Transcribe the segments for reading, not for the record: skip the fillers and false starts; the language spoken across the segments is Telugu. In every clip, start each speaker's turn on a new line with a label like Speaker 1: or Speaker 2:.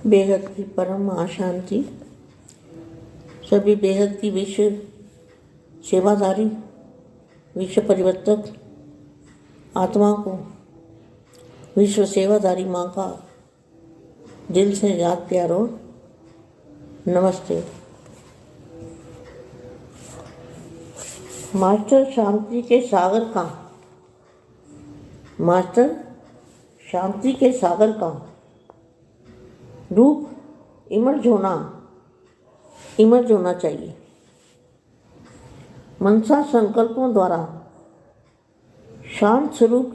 Speaker 1: बेहद की परम अशांति, सभी बेहद की विश्व सेवादारी, विश्व परिवर्तक आत्मा को विश्व सेवादारी माँ का दिल से याद प्यारो नमस्ते। मास्टर शांति के सागर का रूप इमर्ज होना चाहिए। मनसा संकल्पों द्वारा शांत स्वरूप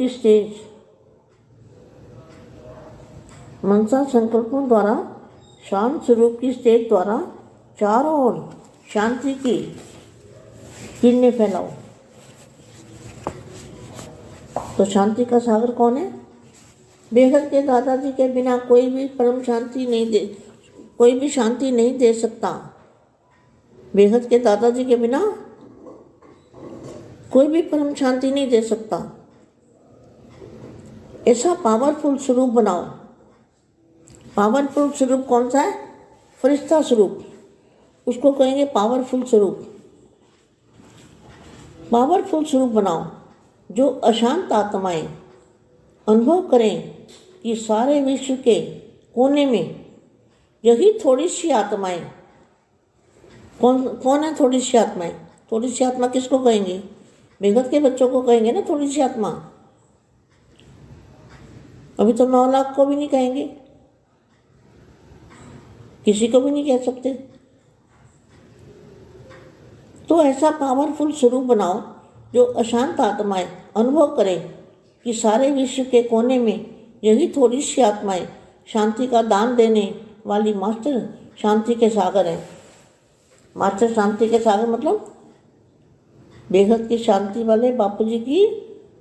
Speaker 1: की स्टेज द्वारा चारों ओर शांति की किरणें फैलाओ। तो शांति का सागर कौन है? बेहद के दादाजी के बिना कोई भी शांति नहीं दे सकता। बेहद के दादाजी के बिना कोई भी परम शांति नहीं दे सकता। ऐसा पावरफुल स्वरूप बनाओ। पावरफुल स्वरूप कौन सा है? फरिश्ता स्वरूप, उसको कहेंगे पावरफुल स्वरूप। पावरफुल स्वरूप बनाओ जो अशांत आत्माएं अनुभव करें कि सारे विश्व के कोने में यही थोड़ी सी आत्माएं। कौन है थोड़ी सी आत्माएं? थोड़ी सी आत्मा किसको कहेंगे? बेहद के बच्चों को कहेंगे ना थोड़ी सी आत्मा। अभी तो 9 लाख को भी नहीं कहेंगे, किसी को भी नहीं कह सकते। तो ऐसा पावरफुल स्वरूप बनाओ जो अशांत आत्माएं अनुभव करें कि सारे विश्व के कोने में यही थोड़ी सी आत्माएं शांति का दान देने वाली मास्टर शांति के सागर हैं। मास्टर शांति के सागर मतलब बेहद की शांति वाले बापूजी की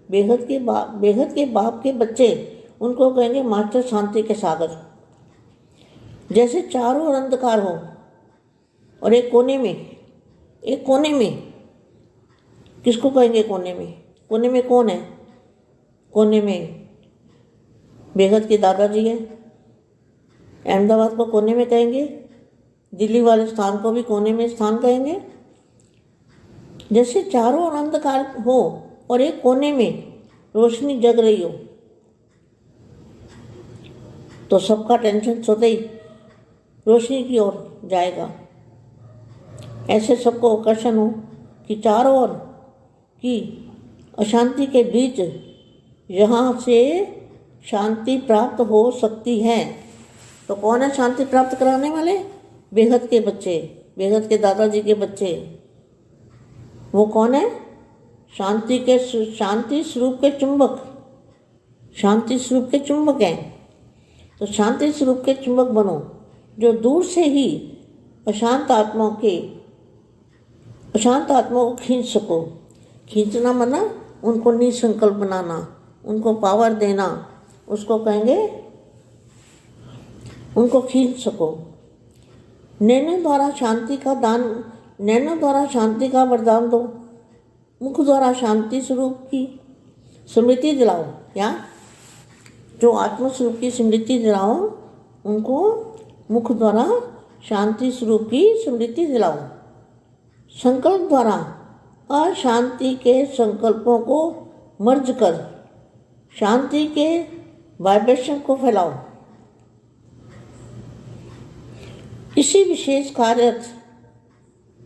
Speaker 1: बेहद के बाप के बच्चे, उनको कहेंगे मास्टर शांति के सागर। जैसे चारों ओर अंधकार हो और एक कोने में किसको कहेंगे? कोने में कौन है? कोने में बेहद के दादाजी है। अहमदाबाद को कोने में कहेंगे, दिल्ली वाले स्थान को भी कोने में स्थान कहेंगे। जैसे चारों ओर अंधकार हो और एक कोने में रोशनी जग रही हो, तो सबका टेंशन सोते ही रोशनी की ओर जाएगा। ऐसे सबको आकर्षण हो कि चारों ओर की अशांति के बीच यहाँ से शांति प्राप्त हो सकती है। तो कौन है शांति प्राप्त कराने वाले? बेहद के बच्चे, बेहद के दादाजी के बच्चे। वो कौन है? शांति स्वरूप के चुंबक हैं। तो शांति स्वरूप के चुंबक बनो जो दूर से ही अशांत आत्माओं को खींच सको। खींचना मना उनको निसंकल्प बनाना, उनको पावर देना, उसको कहेंगे उनको खींच सको। नैनों द्वारा शांति का वरदान दो। मुख द्वारा शांति स्वरूप की स्मृति दिलाओ। या जो आत्म स्वरूप की स्मृति दिलाओ, उनको मुख द्वारा शांति स्वरूप की स्मृति दिलाओ। संकल्प द्वारा अशांति के संकल्पों को मर्ज कर शांति के वाइब्रेशन को फैलाओ। इसी विशेष कार्य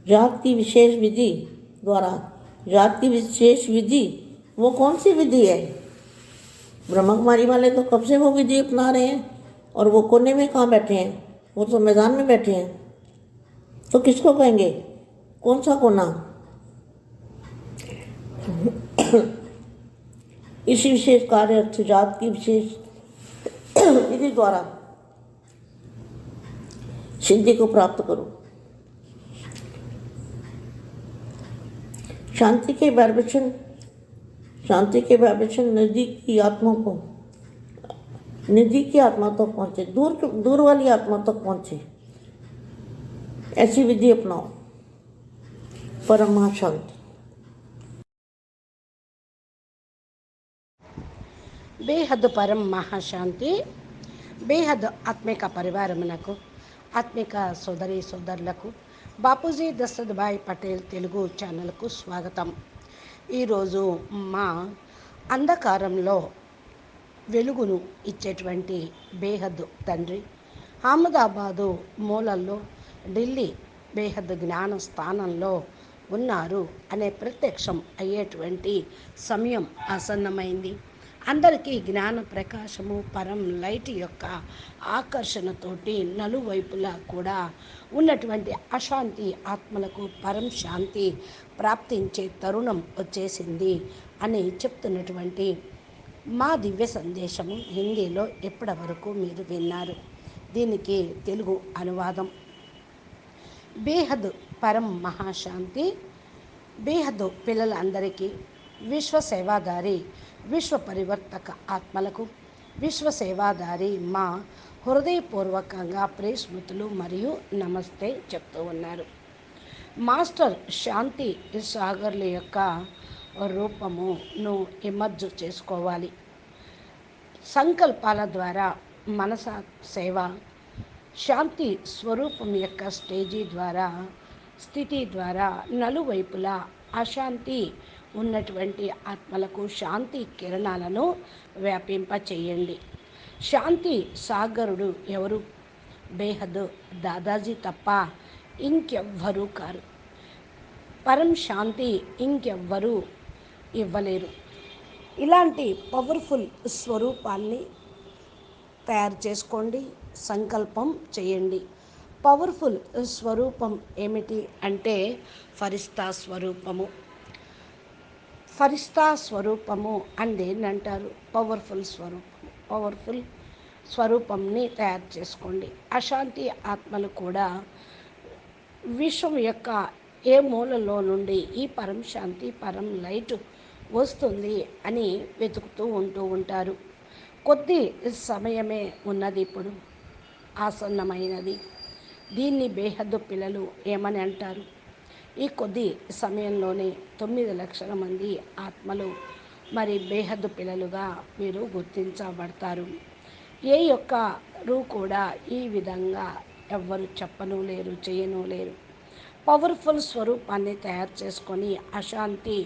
Speaker 1: जात की विशेष विधि वो कौन सी विधि है? ब्रह्मा कुमारी वाले तो कब से वो विधि अपना रहे हैं, और वो कोने में कहाँ बैठे हैं? वो तो मैदान में बैठे हैं। तो किसको कहेंगे? कौन सा कोना? इसी विशेष कार्य जात की विशेष विधि द्वारा सिद्धि को प्राप्त करो। शांति के वाइब्रेशन नजदीक की आत्मा तक पहुंचे, दूर वाली आत्मा तक पहुंचे। ऐसी विधि अपनाओ। परम शांति।
Speaker 2: बेहद परम महाशांति బేహద్ ఆత్మిక పరివారమునకు, ఆత్మిక సోదరి సోదరులకు బాపూజీ దశరథభాయ్ పటేల్ తెలుగు ఛానల్కు స్వాగతం. ఈరోజు మా అంధకారంలో వెలుగును ఇచ్చేటువంటి బేహద్ తండ్రి అహ్మదాబాదు మూలల్లో ఢిల్లీ బేహద్ జ్ఞాన స్థానంలో ఉన్నారు అనే ప్రత్యక్షం అయ్యేటువంటి సమయం ఆసన్నమైంది. అందరికీ జ్ఞాన ప్రకాశము పరం లైట్ యొక్క ఆకర్షణతోటి నలువైపులా కూడా ఉన్నటువంటి అశాంతి ఆత్మలకు పరం శాంతి ప్రాప్తించే తరుణం వచ్చేసింది అని చెప్తున్నటువంటి మా దివ్య సందేశము హిందీలో ఇప్పటి వరకు మీరు విన్నారు. దీనికి తెలుగు అనువాదం. బేహద్ పరం మహాశాంతి. బేహద్ పిల్లలందరికీ, విశ్వ సేవాదారి విశ్వ పరివర్తక ఆత్మలకు, విశ్వ సేవాదారి మా హృదయపూర్వకంగా ప్రేస్మృతులు మరియు నమస్తే చెప్తూ ఉన్నారు. మాస్టర్ శాంతి సాగర్ల యొక్క రూపమును ఎమర్జ్ చేసుకోవాలి. సంకల్పాల ద్వారా మనస సేవ, శాంతి స్వరూపం యొక్క స్టేజీ ద్వారా, స్థితి ద్వారా నలువైపులా అశాంతి ఉన్నటువంటి ఆత్మలకు శాంతి కిరణాలను వ్యాపింప చేయండి. శాంతి సాగరుడు ఎవరు? బేహద్ దాదాజీ తప్ప ఇంకెవ్వరూ కారు. పరం శాంతి ఇంకెవ్వరూ ఇవ్వలేరు. ఇలాంటి పవర్ఫుల్ స్వరూపాన్ని తయారు చేసుకోండి, సంకల్పం చేయండి. పవర్ఫుల్ స్వరూపం ఏమిటి అంటే ఫరిస్తా స్వరూపము. ఫరిస్తా స్వరూపము అంటారు పవర్ఫుల్ స్వరూపం. పవర్ఫుల్ స్వరూపంని తయారు చేసుకోండి. అశాంతి ఆత్మలు కూడా విశ్వం యొక్క ఏ మూలలో నుండి ఈ పరం శాంతి పరం లైట్ వస్తుంది అని వెతుకుతూ ఉంటారు. కొద్ది సమయమే ఉన్నది, ఇప్పుడు ఆసన్నమైనది. దీన్ని బేహద్దు పిల్లలు ఏమని అంటారు? ఈ కొద్ది సమయంలోనే 9 లక్షల మంది ఆత్మలు మరి బేహద్దు పిల్లలుగా మీరు గుర్తించబడతారు. ఏ యొక్కరు కూడా ఈ విధంగా ఎవ్వరు చెప్పను లేరు, చేయను లేరు. పవర్ఫుల్ స్వరూపాన్ని తయారు చేసుకొని అశాంతి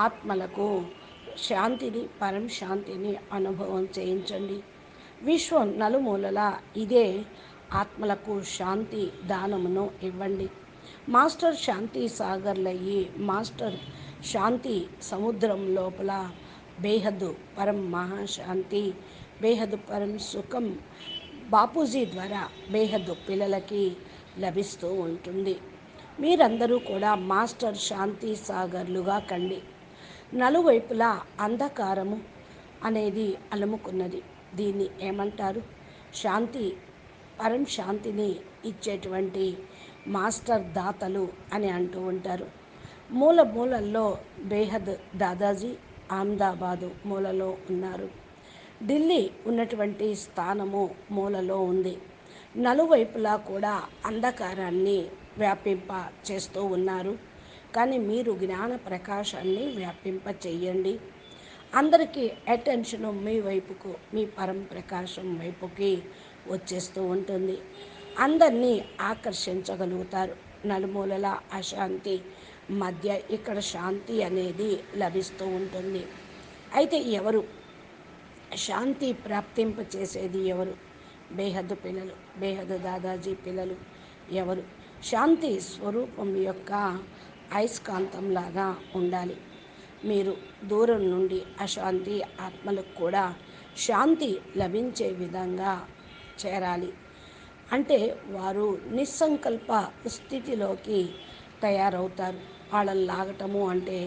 Speaker 2: ఆత్మలకు శాంతిని, పరం శాంతిని అనుభవం చేయించండి. విశ్వం నలుమూలలా ఇదే ఆత్మలకు శాంతి దానమును ఇవ్వండి. మాస్టర్ శాంతి సాగర్లయ్యి, మాస్టర్ శాంతి సముద్రం లోపల బేహద్ పరం మహాశాంతి, బేహద్ పరం సుఖం బాపూజీ ద్వారా బేహద్ పిల్లలకి లభిస్తూ ఉంటుంది. మీరందరూ కూడా మాస్టర్ శాంతి సాగర్లుగా కండి. నలువైపులా అంధకారము అనేది అలుముకున్నది. దీన్ని ఏమంటారు? శాంతి, పరం శాంతిని ఇచ్చేటువంటి మాస్టర్ దాతలు అని అంటూ ఉంటారు. మూలల్లో బేహద్ దాదాజీ అహ్మదాబాదు మూలలో ఉన్నారు. ఢిల్లీ ఉన్నటువంటి స్థానము మూలలో ఉంది. నలువైపులా కూడా అంధకారాన్ని వ్యాపింప చేస్తూ ఉన్నారు. కానీ మీరు జ్ఞాన ప్రకాశాన్ని వ్యాపింప చేయండి. అందరికీ అటెన్షను మీ వైపుకు, మీ పరం ప్రకాశం వైపుకి వచ్చేస్తూ ఉంటుంది. అందరినీ ఆకర్షించగలుగుతారు. నలుమూలల అశాంతి మధ్య ఇక్కడ శాంతి అనేది లభిస్తూ ఉంటుంది. అయితే ఎవరు శాంతి ప్రాప్తింప చేసేది? ఎవరు? బేహద్ పిల్లలు, బేహద్ దాదాజీ పిల్లలు. ఎవరు? శాంతి స్వరూపం యొక్క అయస్కాంతంలాగా ఉండాలి. మీరు దూరం నుండి అశాంతి ఆత్మలకు కూడా శాంతి లభించే విధంగా చేరాలి. అంటే వారు నిస్సంకల్ప స్థితిలోకి తయారవుతారు. వాళ్ళని లాగటము అంటే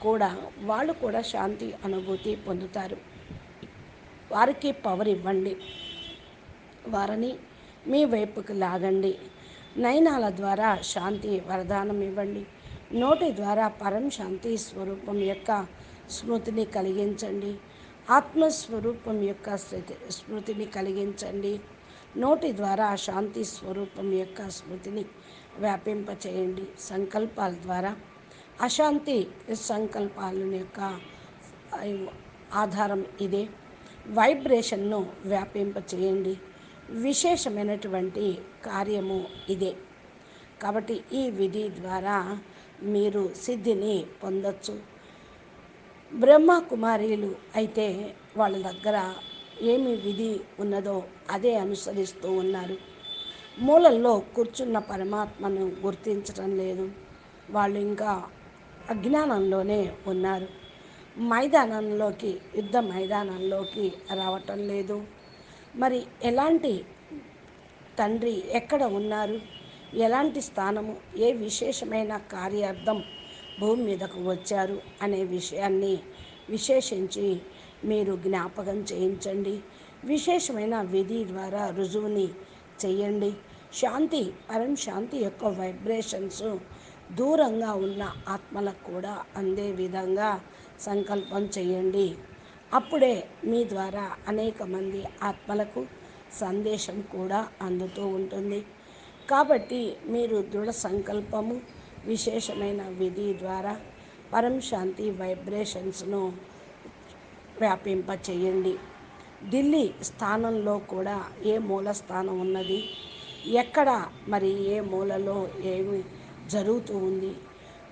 Speaker 2: కూడా వాళ్ళు కూడా శాంతి అనుభూతి పొందుతారు. వారికి పవర్ ఇవ్వండి, వారిని మీ వైపుకి లాగండి. నయనాల ద్వారా శాంతి వరదానం ఇవ్వండి. నోటి ద్వారా పరం శాంతి స్వరూపం యొక్క స్మృతిని కలిగించండి. ఆత్మస్వరూపం యొక్క స్మృతిని కలిగించండి. నోటి ద్వారా శాంతి స్వరూపం యొక్క స్మృతిని వ్యాపింపచేయండి. సంకల్పాల ద్వారా అశాంతి సంకల్పాల యొక్క ఆధారం ఇదే. వైబ్రేషన్ను వ్యాపింపచేయండి. విశేషమైనటువంటి కార్యము ఇదే. కాబట్టి ఈ విధి ద్వారా మీరు సిద్ధిని పొందొచ్చు. బ్రహ్మ కుమారీలు అయితే వాళ్ళ దగ్గర ఏమి విధి ఉన్నదో అదే అనుసరిస్తూ ఉన్నారు. మూలల్లో కూర్చున్న పరమాత్మను గుర్తించటం లేదు. వాళ్ళు ఇంకా అజ్ఞానంలోనే ఉన్నారు. యుద్ధ మైదానంలోకి రావటం లేదు. మరి ఎలాంటి తండ్రి ఎక్కడ ఉన్నారు, ఎలాంటి స్థానము, ఏ విశేషమైన కార్యార్థం భూమి మీదకు వచ్చారు అనే విషయాన్ని విశేషించి మీరు జ్ఞాపకం చేయించండి. విశేషమైన విధి ద్వారా రుజువుని చెయ్యండి. శాంతి, పరం శాంతి యొక్క వైబ్రేషన్స్ దూరంగా ఉన్న ఆత్మలకు కూడా అందే విధంగా సంకల్పం చేయండి. అప్పుడే మీ ద్వారా అనేక మంది ఆత్మలకు సందేశం కూడా అందుతూ ఉంటుంది. కాబట్టి మీరు దృఢ సంకల్పము, విశేషమైన విధి ద్వారా పరం శాంతి వైబ్రేషన్స్ను వ్యాపింపచేయండి. ఢిల్లీ స్థానంలో కూడా ఏ మూల స్థానం ఉన్నది, ఎక్కడ మరి ఏ మూలలో ఏమి జరుగుతూ ఉంది.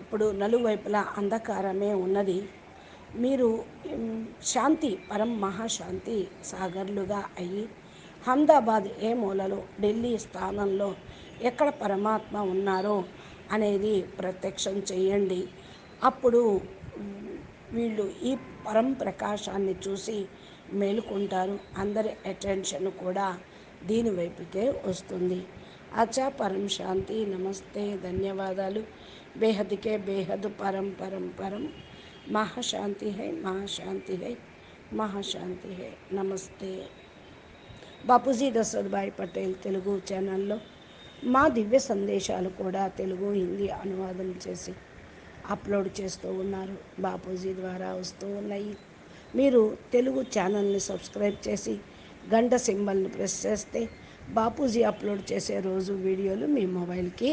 Speaker 2: ఇప్పుడు నలువైపులా అంధకారమే ఉన్నది. మీరు శాంతి, పరం మహాశాంతి సాగర్లుగా అయ్యి అహ్మదాబాద్ ఏ మూలలో, ఢిల్లీ స్థానంలో ఎక్కడ పరమాత్మ ఉన్నారో అనేది ప్రత్యక్షం చేయండి. అప్పుడు వీళ్ళు ఈ పరం ప్రకాశాన్ని చూసి మేలుకుంటారు. అందరి అటెన్షన్ కూడా దీని వైపుకే వస్తుంది. అచ్చా, పరం శాంతి, నమస్తే, ధన్యవాదాలు. బేహద్కే బేహద్ పరం పరం పరం. మహాశాంతి హై, మహాశాంతి హై, మహాశాంతి హై. నమస్తే. బాపూజీ దశరథ్ భాయ్ పటేల్ తెలుగు ఛానల్లో మా దివ్య సందేశాలు కూడా తెలుగు, హిందీ అనువాదం చేసి అప్లోడ్ చేస్తూ ఉన్నారు. బాపూజీ ద్వారా వస్తూ ఉన్నాయి. మీరు తెలుగు ఛానల్ని సబ్స్క్రైబ్ చేసి గంట సింబల్ని ప్రెస్ చేస్తే బాపూజీ అప్లోడ్ చేసే రోజు వీడియోలు మీ మొబైల్కి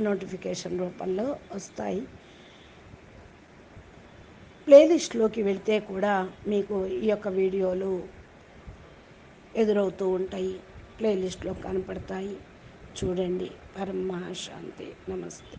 Speaker 2: నోటిఫికేషన్ రూపంలో వస్తాయి. ప్లేలిస్ట్లోకి వెళ్తే కూడా మీకు ఈ యొక్క వీడియోలు ఎదురవుతూ ఉంటాయి. ప్లేలిస్ట్లో కనపడతాయి, చూడండి. పరమ మహాశాంతి. నమస్తే.